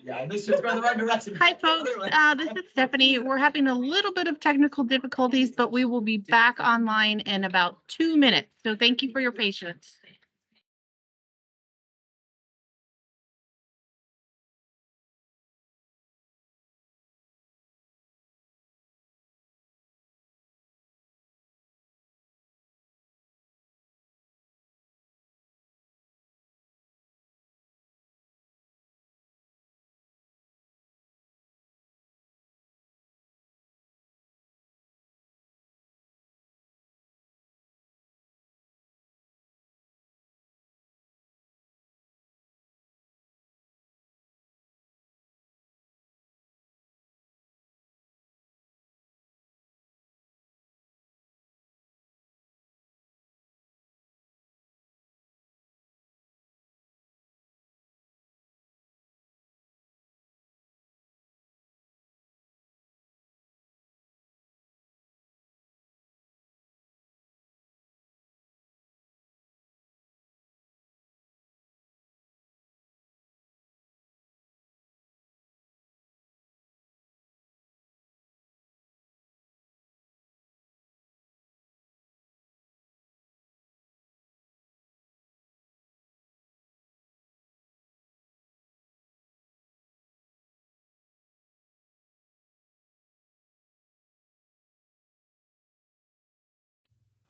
Yeah, I missed it. Going the right direction. Hi, folks. This is Stephanie. We're having a little bit of technical difficulties, but we will be back online in about 2 minutes. So thank you for your patience.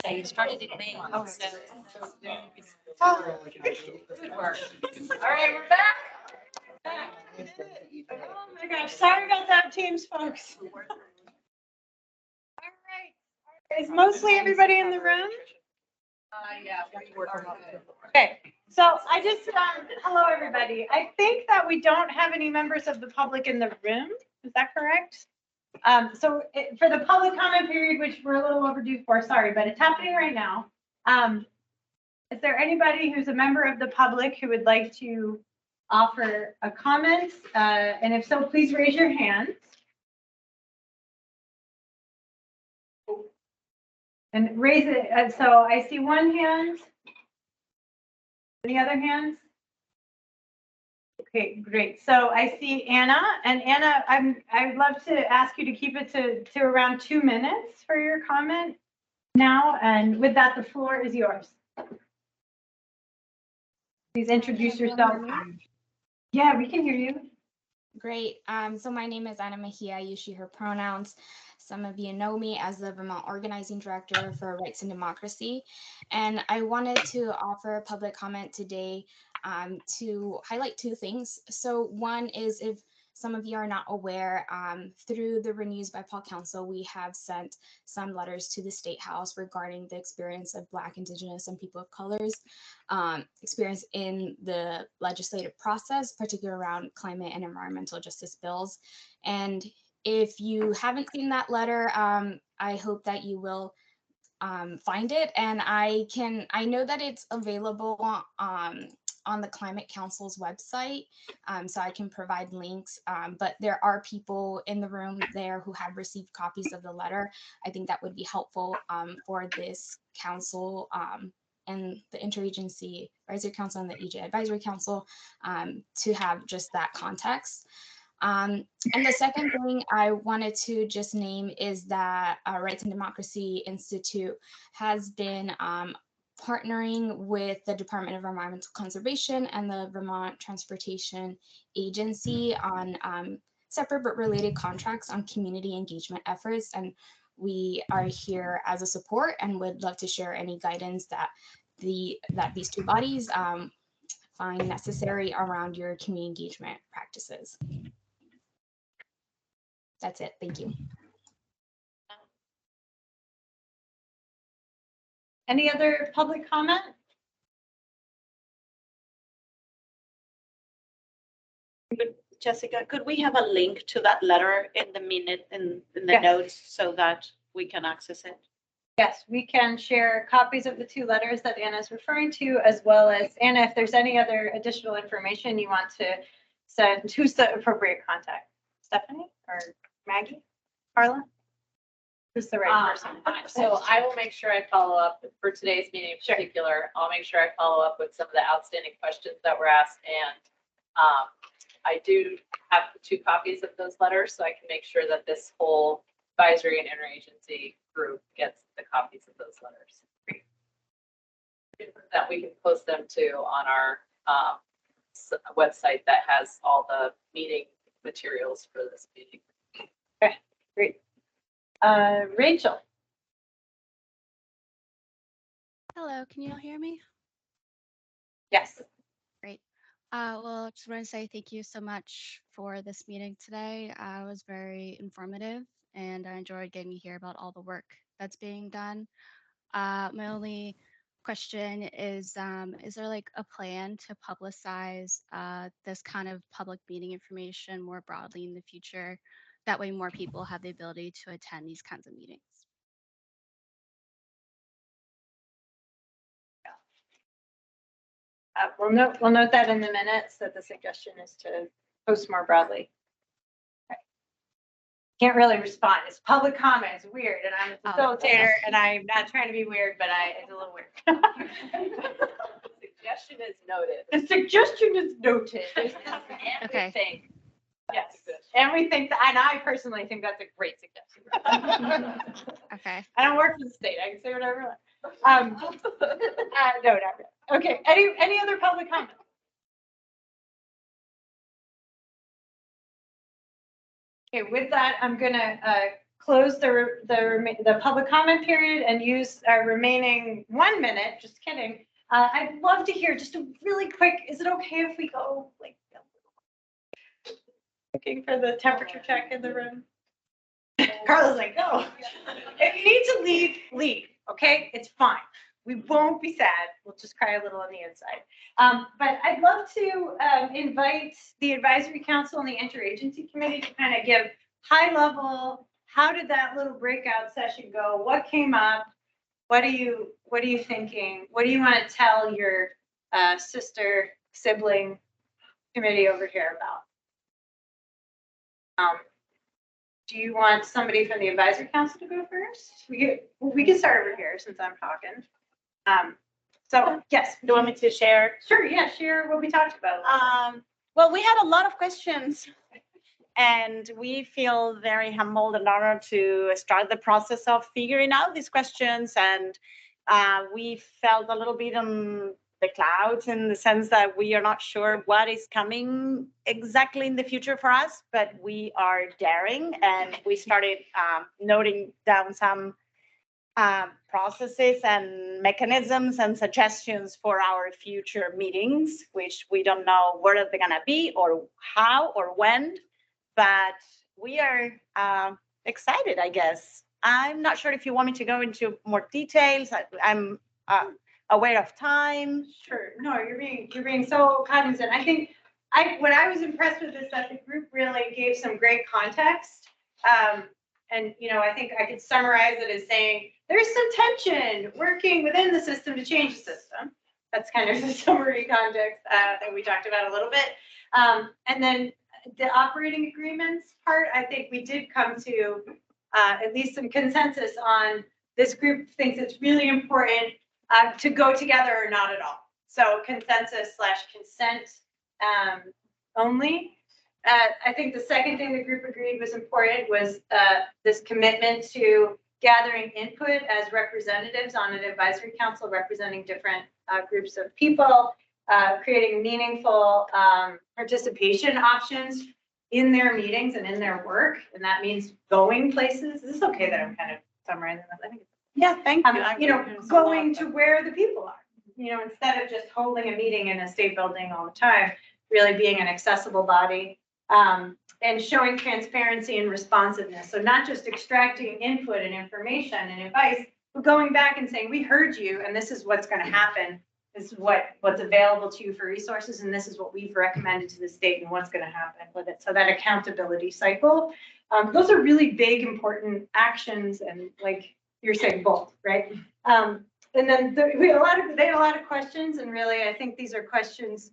You started in May. Oh, so. Oh, good work. All right, we're back. Oh my gosh, sorry about that, Teams folks. All right. Is mostly everybody in the room? Yeah. Okay, so I just, hello, everybody. I think that we don't have any members of the public in the room. Is that correct? For the public comment period, which we're a little overdue for, sorry, but it's happening right now. Is there anybody who's a member of the public who would like to offer a comment? And if so, please raise your hand. And raise it. So I see one hand. Any other hands? Okay, great. So I see Anna, and Anna, I'd love to ask you to keep it to around 2 minutes for your comment now. And with that, the floor is yours. Please introduce yourself. Yeah, we can hear you. Great. So my name is Anna Mejia. I use she, her pronouns. Some of you know me as the Vermont Organizing Director for Rights and Democracy. And I wanted to offer a public comment today to highlight 2 things. So one is, if some of you are not aware, through the Renews by Paul Council, we have sent some letters to the State House regarding the experience of Black, Indigenous, and people of colors experience in the legislative process, particularly around climate and environmental justice bills. And if you haven't seen that letter, I hope that you will find it. And I know that it's available on the Climate Council's website, so I can provide links, but there are people in the room there who have received copies of the letter. I think that would be helpful for this council and the Interagency Advisory Council and the EJ Advisory Council to have just that context. And the second thing I wanted to just name is that Rights and Democracy Institute has been partnering with the Department of Environmental Conservation and the Vermont Transportation Agency on separate but related contracts on community engagement efforts. And we are here as a support and would love to share any guidance that these two bodies find necessary around your community engagement practices. That's it. Thank you. Any other public comment? Jessica, could we have a link to that letter in the minute in the Yes. notes so that we can access it? Yes, we can share copies of the two letters that Anna is referring to, as well as, Anna, if there's any other additional information you want to send, who's the appropriate contact? Stephanie or Maggie? Carla? Who's the right person? So I will make sure I follow up for today's meeting in Sure. particular. I'll make sure I follow up with some of the outstanding questions that were asked. And I do have 2 copies of those letters, so I can make sure that this whole advisory and interagency group gets the copies of those letters. That we can post them to on our website that has all the meeting materials for this meeting. Okay, great. Rachel. Hello, can you all hear me? Yes. Well, just want to say thank you so much for this meeting today. It was very informative and I enjoyed getting to hear about all the work that's being done. My only question is there like a plan to publicize this kind of public meeting information more broadly in the future? That way more people have the ability to attend these kinds of meetings. We'll note that in the minutes that the suggestion is to post more broadly. Okay. Can't really respond. It's public comment. It's weird, and I'm a facilitator, and I'm not trying to be weird, but it's a little weird. Suggestion is noted. The suggestion is noted. Okay. Yes, and we think that, and I personally think that's a great suggestion. Okay. I don't work for the state. I can say whatever I want. No, not really. Okay, any other public comment? Okay, with that, I'm gonna close the public comment period and use our remaining 1 minute, just kidding. I'd love to hear just a really quick, is it okay if we go like looking for the temperature check in the room? Carla's like, no. If you need to leave, leave, okay? It's fine. We won't be sad. We'll just cry a little on the inside. But I'd love to invite the advisory council and the interagency committee to kind of give high level, how did that little breakout session go? What came up? What are you thinking? What do you want to tell your sibling committee over here about? Do you want somebody from the advisory council to go first? We can start over here since I'm talking. So yes. Do you want me to share? Sure, yeah, share what we talked about. Well, we had a lot of questions and we feel very humbled and honored to start the process of figuring out these questions. And we felt a little bit on the clouds in the sense that we are not sure what is coming exactly in the future for us, but we are daring and we started noting down some processes and mechanisms and suggestions for our future meetings, which we don't know where they're going to be or how or when, but we are excited, I guess. I'm not sure if you want me to go into more details. I'm aware of time. Sure, no, you're being so cognizant. I think what I was impressed with is that the group really gave some great context. And, I think I could summarize it as saying, there's some tension working within the system to change the system. That's kind of the summary context that we talked about a little bit. And then the operating agreements part, I think we did come to at least some consensus on this group thinks it's really important to go together or not at all. So consensus/consent only. I think the second thing the group agreed was important was this commitment to gathering input as representatives on an advisory council representing different groups of people, creating meaningful participation options in their meetings and in their work. And that means going places. This is okay that I'm kind of summarizing this. I think Yeah, thank you. you know, going to where the people are, you know, instead of just holding a meeting in a state building all the time, really being an accessible body, and showing transparency and responsiveness. So not just extracting input and information and advice, but going back and saying, we heard you and this is what's going to happen. This is what's available to you for resources. And this is what we've recommended to the state and what's going to happen with it. So that accountability cycle, those are really big, important actions. And like you're saying, both, right? And then they had a lot of questions, and really, I think these are questions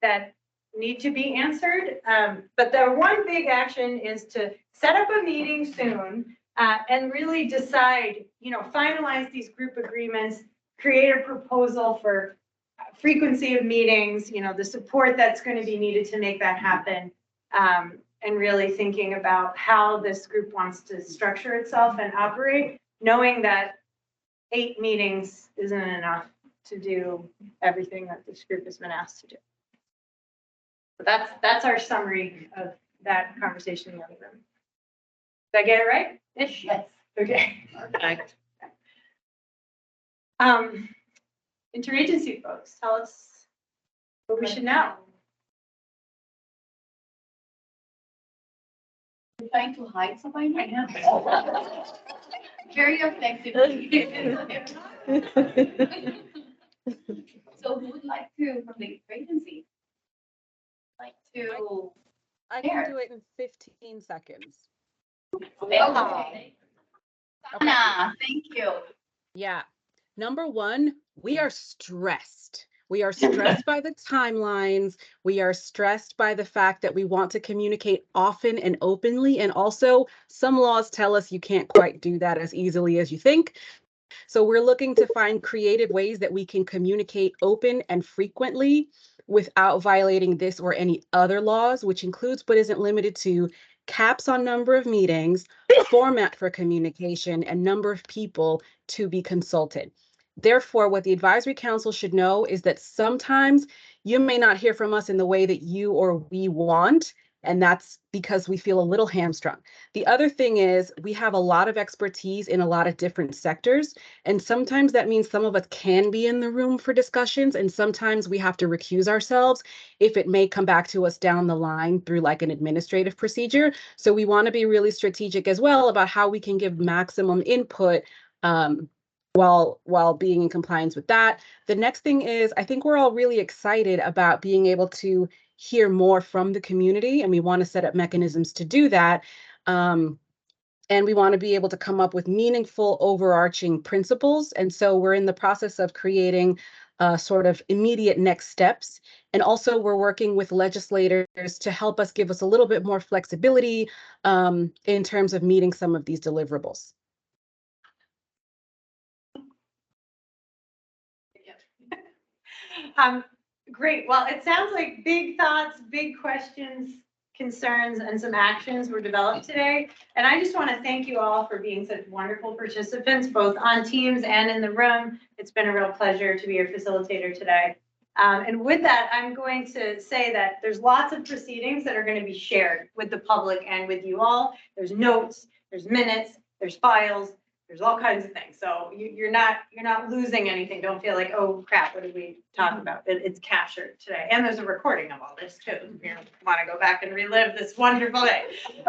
that need to be answered. But the one big action is to set up a meeting soon and really decide, you know, finalize these group agreements, create a proposal for frequency of meetings, you know, the support that's going to be needed to make that happen. And really thinking about how this group wants to structure itself and operate, knowing that 8 meetings isn't enough to do everything that this group has been asked to do. So that's our summary of that conversation in the other room. Did I get it right? Ish? Yes. Okay. Perfect. Interagency folks, tell us what we should know. You're trying to hide something right now? Very effective. So who would like to, from the agency? Like to. I can do it in 15 seconds. Okay. Anna, thank you. Yeah. Number one, we are stressed. We are stressed by the timelines. We are stressed by the fact that we want to communicate often and openly. And also, some laws tell us you can't quite do that as easily as you think. So we're looking to find creative ways that we can communicate open and frequently without violating this or any other laws, which includes but isn't limited to caps on number of meetings, format for communication, and number of people to be consulted. Therefore, what the advisory council should know is that sometimes you may not hear from us in the way that you or we want, and that's because we feel a little hamstrung. The other thing is we have a lot of expertise in a lot of different sectors, and sometimes that means some of us can be in the room for discussions, and sometimes we have to recuse ourselves if it may come back to us down the line through like an administrative procedure. So we want to be really strategic as well about how we can give maximum input while being in compliance with that. The next thing is, I think we're all really excited about being able to hear more from the community, and we want to set up mechanisms to do that. And we want to be able to come up with meaningful overarching principles. And so we're in the process of creating sort of immediate next steps. And also we're working with legislators to help us give us a little bit more flexibility in terms of meeting some of these deliverables. Great. Well, it sounds like big thoughts, big questions, concerns, and some actions were developed today. And I just want to thank you all for being such wonderful participants, both on Teams and in the room. It's been a real pleasure to be your facilitator today. And with that, I'm going to say that there's lots of proceedings that are going to be shared with the public and with you all. There's notes, there's minutes, there's files, there's all kinds of things. So you're not losing anything. Don't feel like, oh crap, what did we talk about? It's captured today. And there's a recording of all this too. You want to go back and relive this wonderful day. So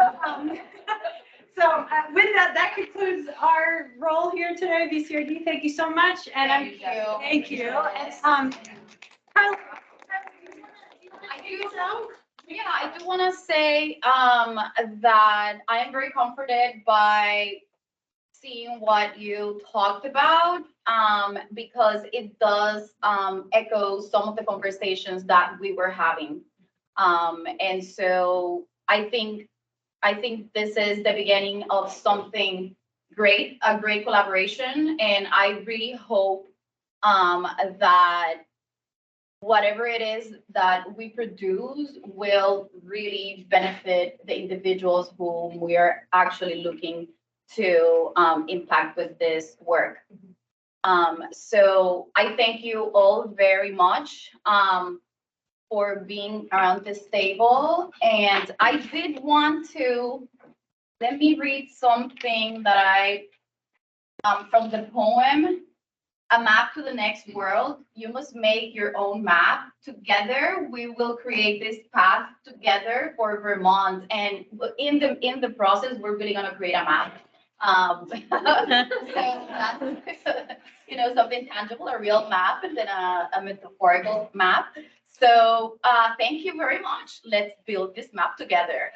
with that, that concludes our role here today, VCRD. Thank you so much. And thank you. And Kyle, I do want to say that I am very comforted by seeing what you talked about because it does echo some of the conversations that we were having. And so I think this is the beginning of something great, a great collaboration. And I really hope that whatever it is that we produce will really benefit the individuals whom we are actually looking to impact with this work. So I thank you all very much for being around this table. And I did want to, let me read something that I, from the poem, A Map to the Next World. You must make your own map. Together, we will create this path together for Vermont. And in the process, we're really gonna create a map. So that's, something tangible, a real map, and then a metaphorical map. So thank you very much. Let's build this map together.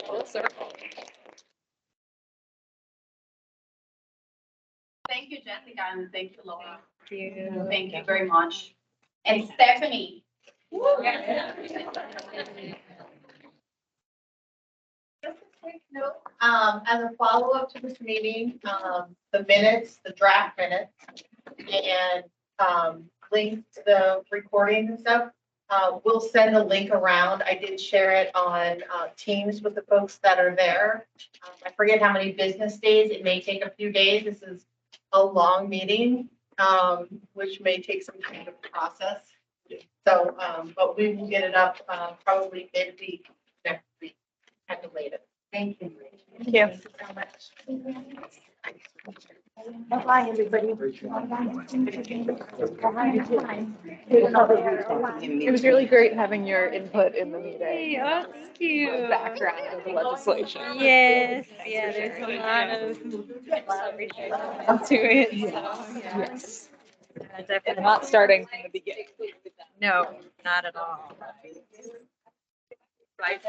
Full circle. Thank you, Jessica, and thank you, Laura. Thank you. Thank you very much. And Stephanie. Just a quick note, as a follow-up to this meeting, the minutes, the draft minutes, and, links to the recordings and stuff, we'll send the link around. I did share it on, Teams with the folks that are there. I forget how many business days. It may take a few days. This is a long meeting, which may take some time to process. So, but we will get it up, probably midweek next week at the latest. Thank you. Thank you. So much. Bye, everybody. It was really great having your input in the meeting. Hey, oh, thank you. Background of the legislation. Yes, yeah, there's a lot of research into it. So, yeah. Yes. Definitely. Not starting from the beginning. No, not at all. Climate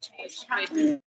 change.